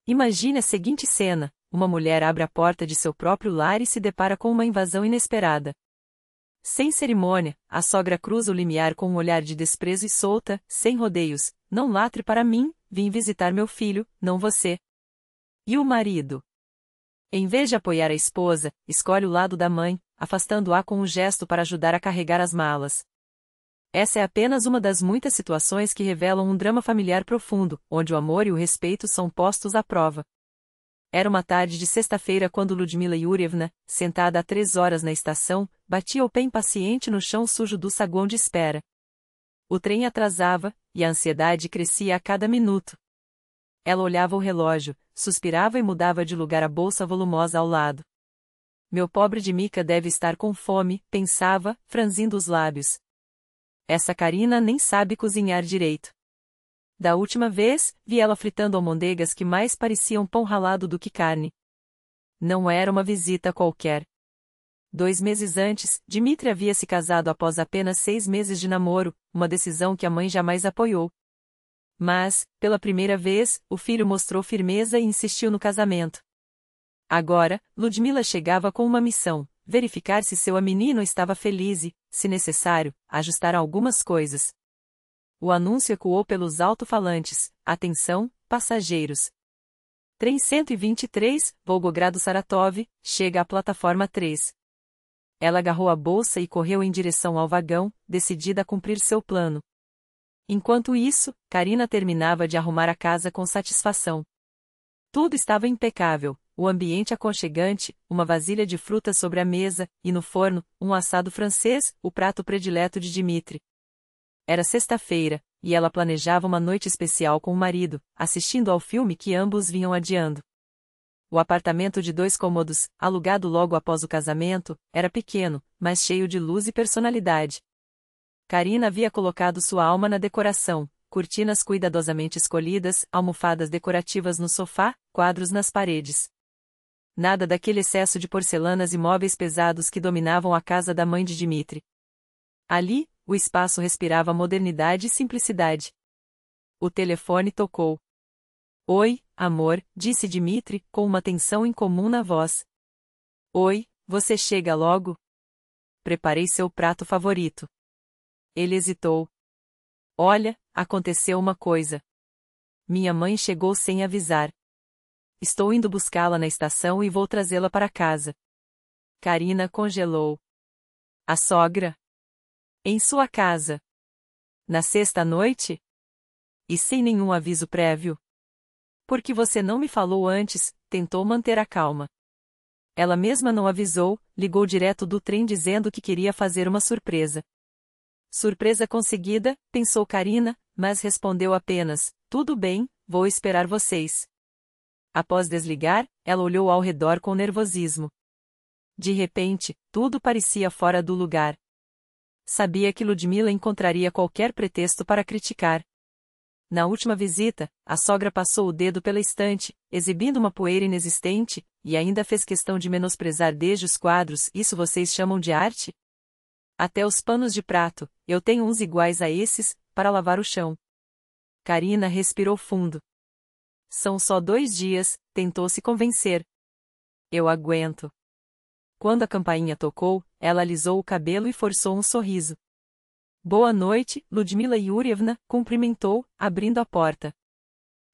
Imagine a seguinte cena: uma mulher abre a porta de seu próprio lar e se depara com uma invasão inesperada. Sem cerimônia, a sogra cruza o limiar com um olhar de desprezo e solta, sem rodeios: não latre para mim, vim visitar meu filho, não você. E o marido? Em vez de apoiar a esposa, escolhe o lado da mãe, afastando-a com um gesto para ajudar a carregar as malas. Essa é apenas uma das muitas situações que revelam um drama familiar profundo, onde o amor e o respeito são postos à prova. Era uma tarde de sexta-feira quando Ludmila Yurievna, sentada há 3 horas na estação, batia o pé impaciente no chão sujo do saguão de espera. O trem atrasava, e a ansiedade crescia a cada minuto. Ela olhava o relógio, suspirava e mudava de lugar a bolsa volumosa ao lado. Meu pobre Dmika deve estar com fome, pensava, franzindo os lábios. Essa Karina nem sabe cozinhar direito. Da última vez, vi ela fritando almôndegas que mais pareciam pão ralado do que carne. Não era uma visita qualquer. 2 meses antes, Dmitry havia se casado após apenas 6 meses de namoro, uma decisão que a mãe jamais apoiou. Mas, pela primeira vez, o filho mostrou firmeza e insistiu no casamento. Agora, Ludmila chegava com uma missão: verificar se seu menino estava feliz e, se necessário, ajustar algumas coisas. O anúncio ecoou pelos alto-falantes: atenção, passageiros. Trem 123, Volgogrado-Saratov, chega à plataforma 3. Ela agarrou a bolsa e correu em direção ao vagão, decidida a cumprir seu plano. Enquanto isso, Karina terminava de arrumar a casa com satisfação. Tudo estava impecável, o ambiente aconchegante, uma vasilha de frutas sobre a mesa, e no forno, um assado francês, o prato predileto de Dmitry. Era sexta-feira, e ela planejava uma noite especial com o marido, assistindo ao filme que ambos vinham adiando. O apartamento de 2 cômodos, alugado logo após o casamento, era pequeno, mas cheio de luz e personalidade. Karina havia colocado sua alma na decoração: cortinas cuidadosamente escolhidas, almofadas decorativas no sofá, quadros nas paredes. Nada daquele excesso de porcelanas e móveis pesados que dominavam a casa da mãe de Dmitry. Ali, o espaço respirava modernidade e simplicidade. O telefone tocou. Oi, amor, disse Dmitry, com uma tensão incomum na voz. Oi, você chega logo? Preparei seu prato favorito. Ele hesitou. Olha, aconteceu uma coisa. Minha mãe chegou sem avisar. Estou indo buscá-la na estação e vou trazê-la para casa. Karina congelou. A sogra? Em sua casa? Na sexta-noite? E sem nenhum aviso prévio? Por que você não me falou antes? Tentou manter a calma. Ela mesma não avisou, ligou direto do trem dizendo que queria fazer uma surpresa. Surpresa conseguida, pensou Karina, mas respondeu apenas: tudo bem, vou esperar vocês. Após desligar, ela olhou ao redor com nervosismo. De repente, tudo parecia fora do lugar. Sabia que Ludmila encontraria qualquer pretexto para criticar. Na última visita, a sogra passou o dedo pela estante, exibindo uma poeira inexistente, e ainda fez questão de menosprezar desde os quadros: isso vocês chamam de arte? Até os panos de prato, eu tenho uns iguais a esses, para lavar o chão. Karina respirou fundo. São só 2 dias, tentou se convencer. Eu aguento. Quando a campainha tocou, ela alisou o cabelo e forçou um sorriso. Boa noite, Ludmila Yurievna, cumprimentou, abrindo a porta.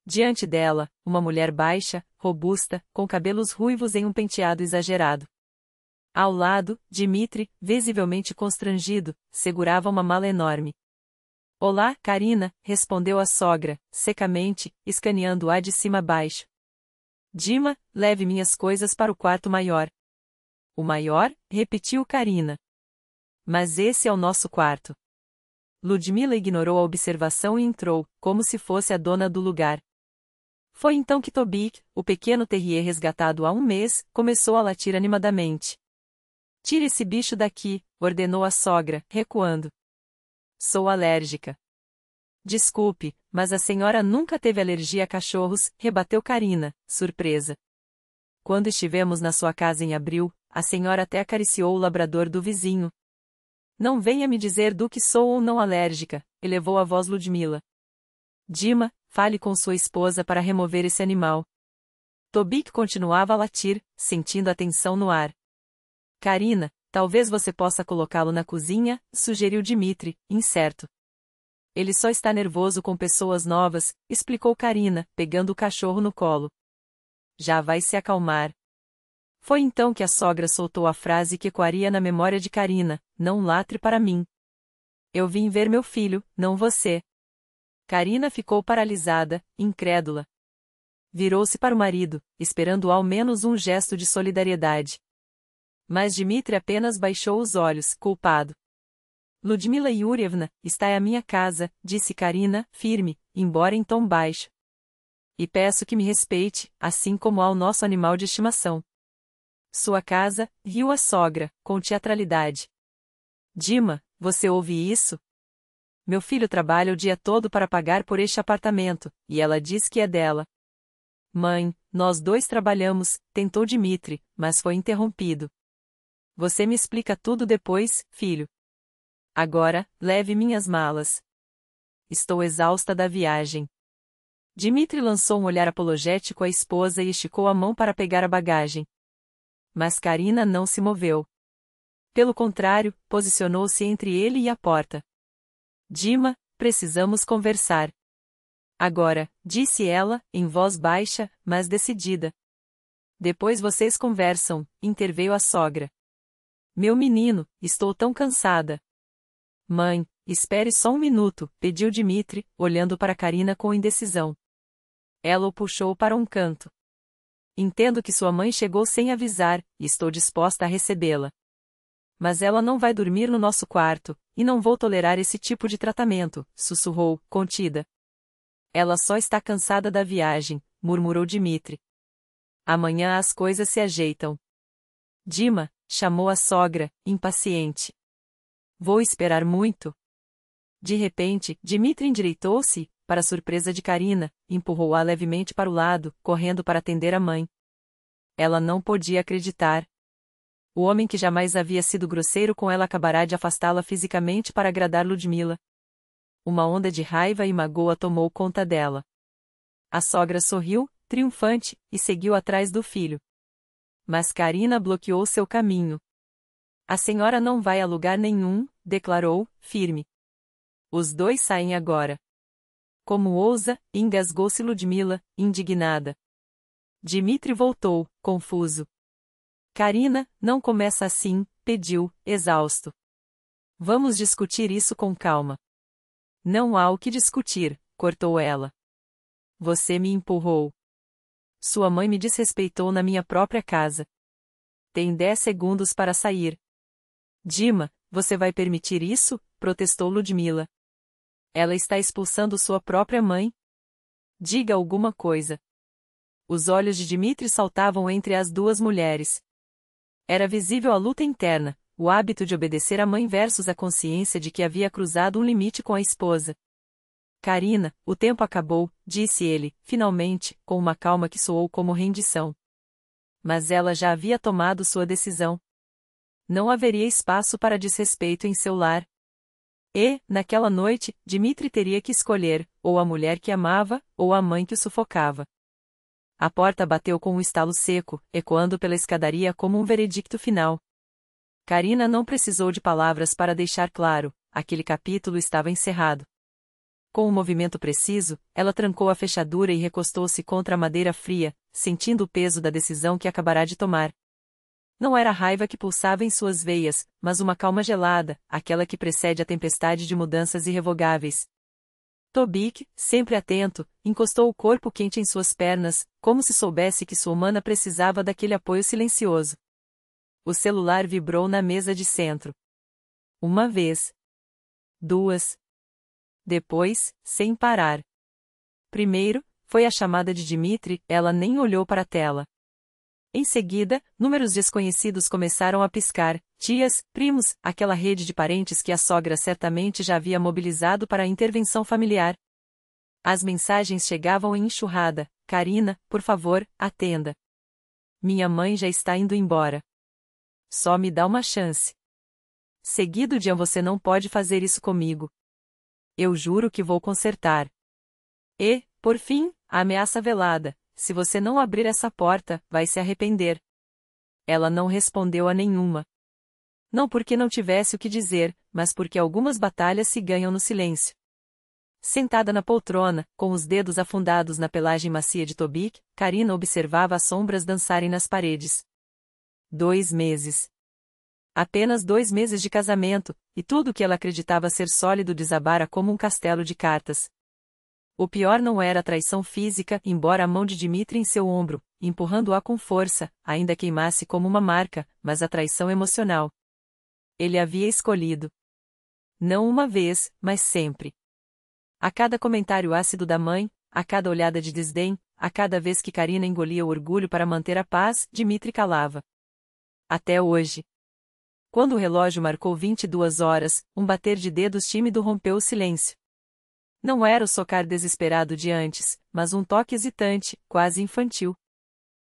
Diante dela, uma mulher baixa, robusta, com cabelos ruivos em um penteado exagerado. Ao lado, Dmitry, visivelmente constrangido, segurava uma mala enorme. Olá, Karina, respondeu a sogra, secamente, escaneando-a de cima a baixo. Dima, leve minhas coisas para o quarto maior. O maior? Repetiu Karina. Mas esse é o nosso quarto. Ludmila ignorou a observação e entrou, como se fosse a dona do lugar. Foi então que Tobik, o pequeno terrier resgatado há 1 mês, começou a latir animadamente. Tire esse bicho daqui, ordenou a sogra, recuando. Sou alérgica. Desculpe, mas a senhora nunca teve alergia a cachorros, rebateu Karina, surpresa. Quando estivemos na sua casa em abril, a senhora até acariciou o labrador do vizinho. Não venha me dizer do que sou ou não alérgica, elevou a voz Ludmila. Dima, fale com sua esposa para remover esse animal. Tobik continuava a latir, sentindo a tensão no ar. Karina, talvez você possa colocá-lo na cozinha, sugeriu Dmitri, incerto. Ele só está nervoso com pessoas novas, explicou Karina, pegando o cachorro no colo. Já vai se acalmar. Foi então que a sogra soltou a frase que ecoaria na memória de Karina: não latre para mim. Eu vim ver meu filho, não você. Karina ficou paralisada, incrédula. Virou-se para o marido, esperando ao menos um gesto de solidariedade. Mas Dmitri apenas baixou os olhos, culpado. Ludmila Yurievna, está é a minha casa, disse Karina, firme, embora em tom baixo. E peço que me respeite, assim como ao nosso animal de estimação. Sua casa, riu a sogra, com teatralidade. Dima, você ouve isso? Meu filho trabalha o dia todo para pagar por este apartamento, e ela diz que é dela. Mãe, nós dois trabalhamos, tentou Dmitri, mas foi interrompido. Você me explica tudo depois, filho. Agora, leve minhas malas. Estou exausta da viagem. Dmitri lançou um olhar apologético à esposa e esticou a mão para pegar a bagagem. Mas Karina não se moveu. Pelo contrário, posicionou-se entre ele e a porta. Dima, precisamos conversar. Agora, disse ela, em voz baixa, mas decidida. Depois vocês conversam, interveio a sogra. Meu menino, estou tão cansada. Mãe, espere só um minuto, pediu Dmitri, olhando para Karina com indecisão. Ela o puxou para um canto. Entendo que sua mãe chegou sem avisar, e estou disposta a recebê-la. Mas ela não vai dormir no nosso quarto, e não vou tolerar esse tipo de tratamento, sussurrou, contida. Ela só está cansada da viagem, murmurou Dmitri. Amanhã as coisas se ajeitam. Dima, chamou a sogra, impaciente. Vou esperar muito. De repente, Dmitri endireitou-se, para surpresa de Karina, empurrou-a levemente para o lado, correndo para atender a mãe. Ela não podia acreditar. O homem que jamais havia sido grosseiro com ela acabará de afastá-la fisicamente para agradar Ludmila. Uma onda de raiva e magoa tomou conta dela. A sogra sorriu, triunfante, e seguiu atrás do filho. Mas Karina bloqueou seu caminho. A senhora não vai a lugar nenhum, declarou, firme. Os dois saem agora. Como ousa, engasgou-se Ludmila, indignada. Dmitri voltou, confuso. Karina, não começa assim, pediu, exausto. Vamos discutir isso com calma. Não há o que discutir, cortou ela. Você me empurrou. Sua mãe me desrespeitou na minha própria casa. Tem 10 segundos para sair. Dima, você vai permitir isso? Protestou Ludmila. Ela está expulsando sua própria mãe? Diga alguma coisa. Os olhos de Dmitri saltavam entre as duas mulheres. Era visível a luta interna, o hábito de obedecer à mãe versus a consciência de que havia cruzado um limite com a esposa. Karina, o tempo acabou, disse ele, finalmente, com uma calma que soou como rendição. Mas ela já havia tomado sua decisão. Não haveria espaço para desrespeito em seu lar. E, naquela noite, Dmitri teria que escolher, ou a mulher que amava, ou a mãe que o sufocava. A porta bateu com um estalo seco, ecoando pela escadaria como um veredicto final. Karina não precisou de palavras para deixar claro, aquele capítulo estava encerrado. Com um movimento preciso, ela trancou a fechadura e recostou-se contra a madeira fria, sentindo o peso da decisão que acabará de tomar. Não era a raiva que pulsava em suas veias, mas uma calma gelada, aquela que precede a tempestade de mudanças irrevogáveis. Tobik, sempre atento, encostou o corpo quente em suas pernas, como se soubesse que sua humana precisava daquele apoio silencioso. O celular vibrou na mesa de centro. Uma vez. Duas. Depois, sem parar. Primeiro, foi a chamada de Dmitri, ela nem olhou para a tela. Em seguida, números desconhecidos começaram a piscar, tias, primos, aquela rede de parentes que a sogra certamente já havia mobilizado para a intervenção familiar. As mensagens chegavam em enxurrada: Karina, por favor, atenda. Minha mãe já está indo embora. Só me dá uma chance. Seguido de você não pode fazer isso comigo. Eu juro que vou consertar. E, por fim, a ameaça velada: se você não abrir essa porta, vai se arrepender. Ela não respondeu a nenhuma. Não porque não tivesse o que dizer, mas porque algumas batalhas se ganham no silêncio. Sentada na poltrona, com os dedos afundados na pelagem macia de Tobique, Karina observava as sombras dançarem nas paredes. 2 meses. Apenas 2 meses de casamento, e tudo o que ela acreditava ser sólido desabara como um castelo de cartas. O pior não era a traição física, embora a mão de Dmitri em seu ombro, empurrando-a com força, ainda queimasse como uma marca, mas a traição emocional. Ele havia escolhido. Não uma vez, mas sempre. A cada comentário ácido da mãe, a cada olhada de desdém, a cada vez que Karina engolia o orgulho para manter a paz, Dmitri calava. Até hoje. Quando o relógio marcou 22 horas, um bater de dedos tímido rompeu o silêncio. Não era o socar desesperado de antes, mas um toque hesitante, quase infantil.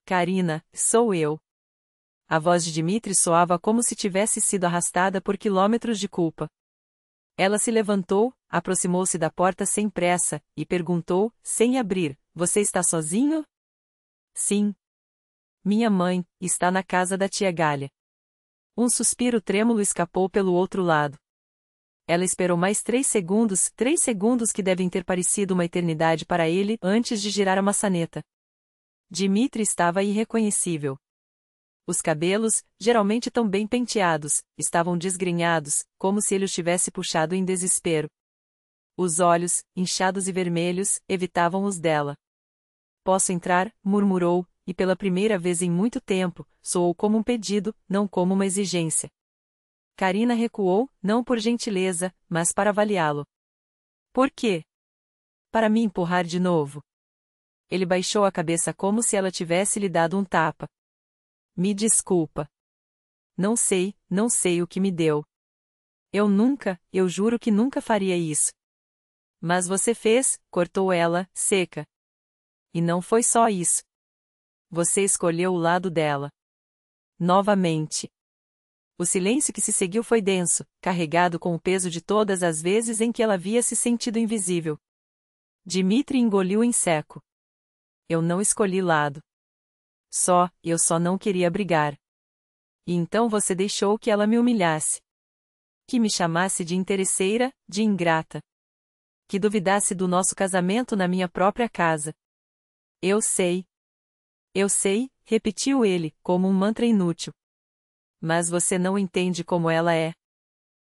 Karina, sou eu. A voz de Dmitri soava como se tivesse sido arrastada por quilômetros de culpa. Ela se levantou, aproximou-se da porta sem pressa, e perguntou, sem abrir, você está sozinho? Sim. Minha mãe, está na casa da tia Gália. Um suspiro trêmulo escapou pelo outro lado. Ela esperou mais 3 segundos que devem ter parecido uma eternidade para ele, antes de girar a maçaneta. Dmitri estava irreconhecível. Os cabelos, geralmente tão bem penteados, estavam desgrenhados, como se ele os tivesse puxado em desespero. Os olhos, inchados e vermelhos, evitavam os dela. Posso entrar? Murmurou, e pela primeira vez em muito tempo, soou como um pedido, não como uma exigência. Karina recuou, não por gentileza, mas para avaliá-lo. Por quê? Para me empurrar de novo. Ele baixou a cabeça como se ela tivesse lhe dado um tapa. Me desculpa. Não sei o que me deu. Eu juro que nunca faria isso. Mas você fez, cortou ela, seca. E não foi só isso. Você escolheu o lado dela. Novamente. O silêncio que se seguiu foi denso, carregado com o peso de todas as vezes em que ela havia se sentido invisível. Dmitri engoliu em seco. Eu não escolhi lado. Eu só não queria brigar. E então você deixou que ela me humilhasse. Que me chamasse de interesseira, de ingrata. Que duvidasse do nosso casamento na minha própria casa. Eu sei, repetiu ele, como um mantra inútil. Mas você não entende como ela é.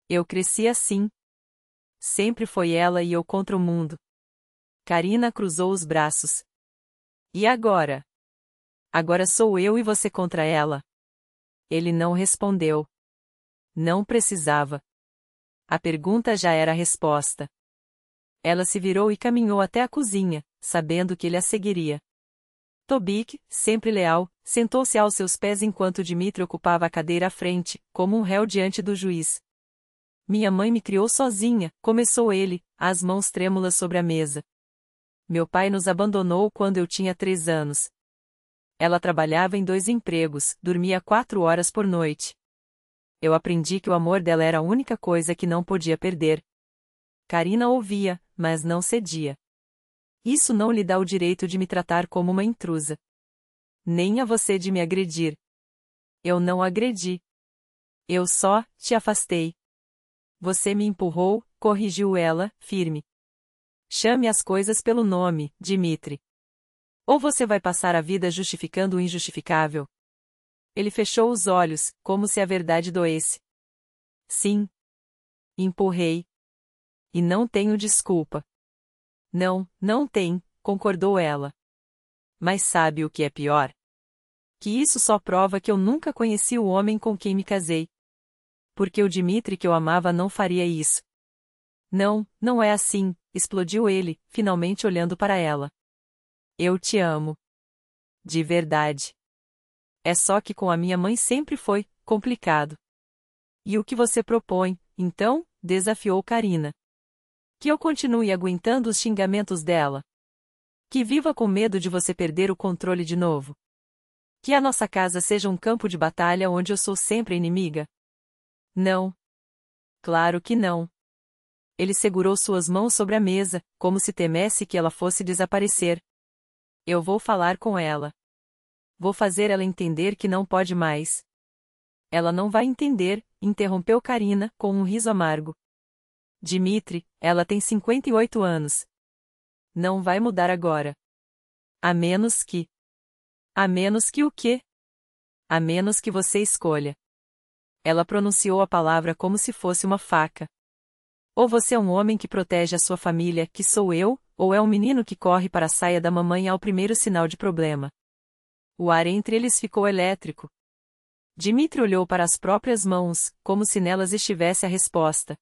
Eu cresci assim. Sempre foi ela e eu contra o mundo. Karina cruzou os braços. E agora? Agora sou eu e você contra ela. Ele não respondeu. Não precisava. A pergunta já era a resposta. Ela se virou e caminhou até a cozinha, sabendo que ele a seguiria. Tobique, sempre leal, sentou-se aos seus pés enquanto Dmitri ocupava a cadeira à frente, como um réu diante do juiz. Minha mãe me criou sozinha, começou ele, as mãos trêmulas sobre a mesa. Meu pai nos abandonou quando eu tinha 3 anos. Ela trabalhava em 2 empregos, dormia 4 horas por noite. Eu aprendi que o amor dela era a única coisa que não podia perder. Karina ouvia, mas não cedia. Isso não lhe dá o direito de me tratar como uma intrusa. Nem a você de me agredir. Eu não agredi. Eu só te afastei. Você me empurrou, corrigiu ela, firme. Chame as coisas pelo nome, Dmitri. Ou você vai passar a vida justificando o injustificável? Ele fechou os olhos, como se a verdade doesse. Sim. Empurrei. E não tenho desculpa. Não tem, concordou ela. Mas sabe o que é pior? Que isso só prova que eu nunca conheci o homem com quem me casei. Porque o Dmitri que eu amava não faria isso. Não é assim, explodiu ele, finalmente olhando para ela. Eu te amo. De verdade. É só que com a minha mãe sempre foi complicado. E o que você propõe, então? Desafiou Karina. Que eu continue aguentando os xingamentos dela. Que viva com medo de você perder o controle de novo. Que a nossa casa seja um campo de batalha onde eu sou sempre a inimiga. Não. Claro que não. Ele segurou suas mãos sobre a mesa, como se temesse que ela fosse desaparecer. Eu vou falar com ela. Vou fazer ela entender que não pode mais. Ela não vai entender, interrompeu Karina, com um riso amargo. Dmitri, ela tem 58 anos. Não vai mudar agora. A menos que... A menos que o quê? A menos que você escolha. Ela pronunciou a palavra como se fosse uma faca. Ou você é um homem que protege a sua família, que sou eu, ou é um menino que corre para a saia da mamãe ao primeiro sinal de problema. O ar entre eles ficou elétrico. Dmitri olhou para as próprias mãos, como se nelas estivesse a resposta.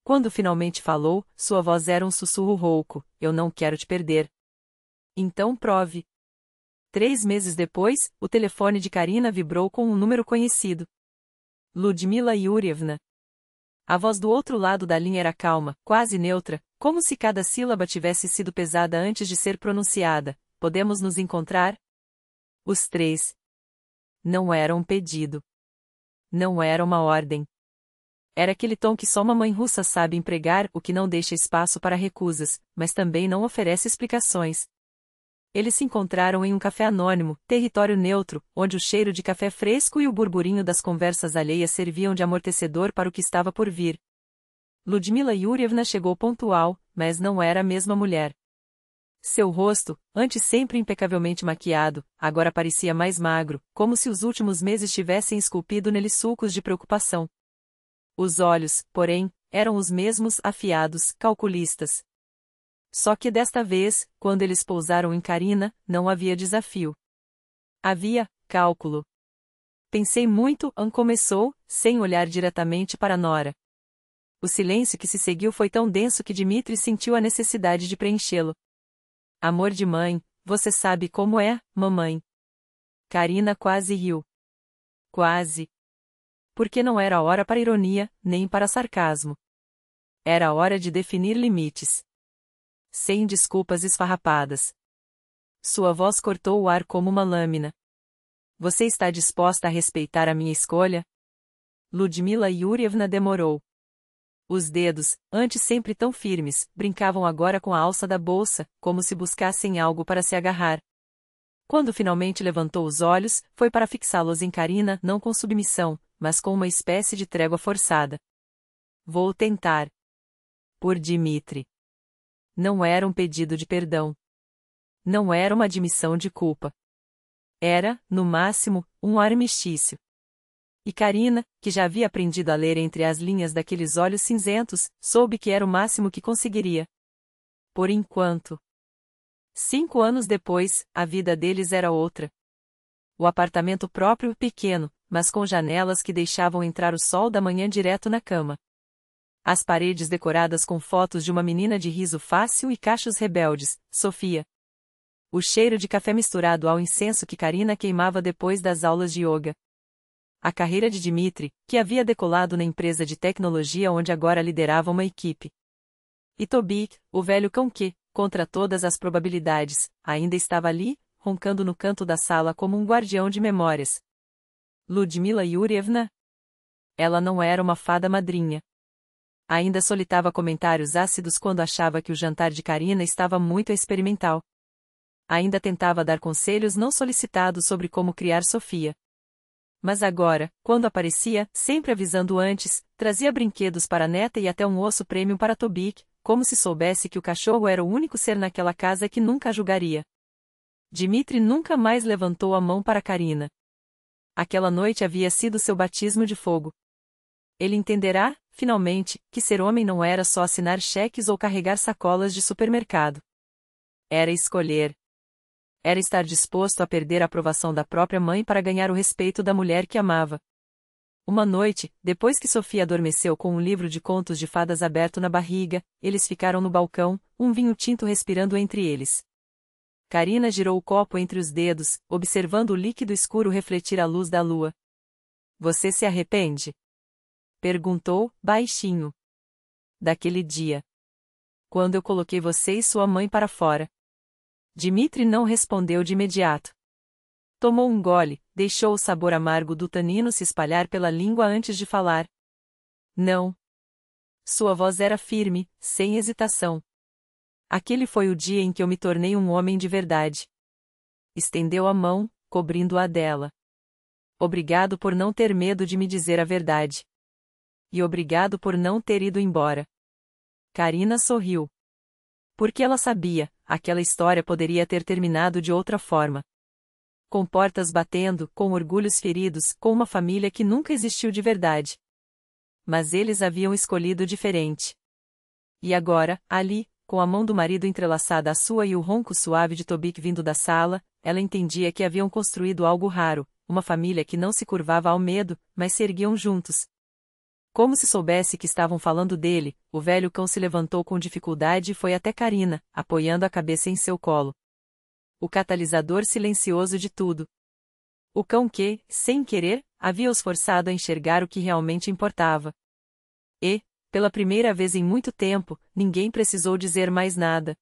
Quando finalmente falou, sua voz era um sussurro rouco: eu não quero te perder. Então prove. 3 meses depois, o telefone de Karina vibrou com um número conhecido. Ludmila Yurievna. A voz do outro lado da linha era calma, quase neutra, como se cada sílaba tivesse sido pesada antes de ser pronunciada. Podemos nos encontrar? Os 3. Não era um pedido. Não era uma ordem. Era aquele tom que só uma mãe russa sabe empregar, o que não deixa espaço para recusas, mas também não oferece explicações. Eles se encontraram em um café anônimo, território neutro, onde o cheiro de café fresco e o burburinho das conversas alheias serviam de amortecedor para o que estava por vir. Ludmila Yurievna chegou pontual, mas não era a mesma mulher. Seu rosto, antes sempre impecavelmente maquiado, agora parecia mais magro, como se os últimos meses tivessem esculpido nele sulcos de preocupação. Os olhos, porém, eram os mesmos, afiados, calculistas. Só que desta vez, quando eles pousaram em Karina, não havia desafio. Havia cálculo. Pensei muito, começou, sem olhar diretamente para Nora. O silêncio que se seguiu foi tão denso que Dmitri sentiu a necessidade de preenchê-lo. Amor de mãe, você sabe como é, mamãe. Karina quase riu. Quase. Porque não era hora para ironia, nem para sarcasmo. Era hora de definir limites. Sem desculpas esfarrapadas. Sua voz cortou o ar como uma lâmina. Você está disposta a respeitar a minha escolha? Ludmila Yurievna demorou. Os dedos, antes sempre tão firmes, brincavam agora com a alça da bolsa, como se buscassem algo para se agarrar. Quando finalmente levantou os olhos, foi para fixá-los em Karina, não com submissão, mas com uma espécie de trégua forçada. Vou tentar. Por Dmitri. Não era um pedido de perdão. Não era uma admissão de culpa. Era, no máximo, um armistício. E Karina, que já havia aprendido a ler entre as linhas daqueles olhos cinzentos, soube que era o máximo que conseguiria. Por enquanto. 5 anos depois, a vida deles era outra. O apartamento próprio, pequeno, mas com janelas que deixavam entrar o sol da manhã direto na cama. As paredes decoradas com fotos de uma menina de riso fácil e cachos rebeldes, Sofia. O cheiro de café misturado ao incenso que Karina queimava depois das aulas de yoga. A carreira de Dmitri, que havia decolado na empresa de tecnologia onde agora liderava uma equipe. E Tobik, o velho cão que, contra todas as probabilidades, ainda estava ali, roncando no canto da sala como um guardião de memórias. Ludmila Yurievna? Ela não era uma fada madrinha. Ainda solitava comentários ácidos quando achava que o jantar de Karina estava muito experimental. Ainda tentava dar conselhos não solicitados sobre como criar Sofia. Mas agora, quando aparecia, sempre avisando antes, trazia brinquedos para a neta e até um osso premium para Tobik, como se soubesse que o cachorro era o único ser naquela casa que nunca a julgaria. Dmitri nunca mais levantou a mão para Karina. Aquela noite havia sido seu batismo de fogo. Ele entenderá, finalmente, que ser homem não era só assinar cheques ou carregar sacolas de supermercado. Era escolher. Era estar disposto a perder a aprovação da própria mãe para ganhar o respeito da mulher que amava. Uma noite, depois que Sofia adormeceu com um livro de contos de fadas aberto na barriga, eles ficaram no balcão, um vinho tinto respirando entre eles. Karina girou o copo entre os dedos, observando o líquido escuro refletir a luz da lua. Você se arrepende? Perguntou, baixinho. Daquele dia. Quando eu coloquei você e sua mãe para fora. Dmitri não respondeu de imediato. Tomou um gole, deixou o sabor amargo do tanino se espalhar pela língua antes de falar. Não. Sua voz era firme, sem hesitação. Aquele foi o dia em que eu me tornei um homem de verdade. Estendeu a mão, cobrindo-a dela. Obrigado por não ter medo de me dizer a verdade. E obrigado por não ter ido embora. Karina sorriu. Porque ela sabia, aquela história poderia ter terminado de outra forma. Com portas batendo, com orgulhos feridos, com uma família que nunca existiu de verdade. Mas eles haviam escolhido diferente. E agora, ali, com a mão do marido entrelaçada à sua e o ronco suave de Tobique vindo da sala, ela entendia que haviam construído algo raro, uma família que não se curvava ao medo, mas se erguiam juntos. Como se soubesse que estavam falando dele, o velho cão se levantou com dificuldade e foi até Karina, apoiando a cabeça em seu colo. O catalisador silencioso de tudo. O cão que, sem querer, havia os forçado a enxergar o que realmente importava. E, pela primeira vez em muito tempo, ninguém precisou dizer mais nada.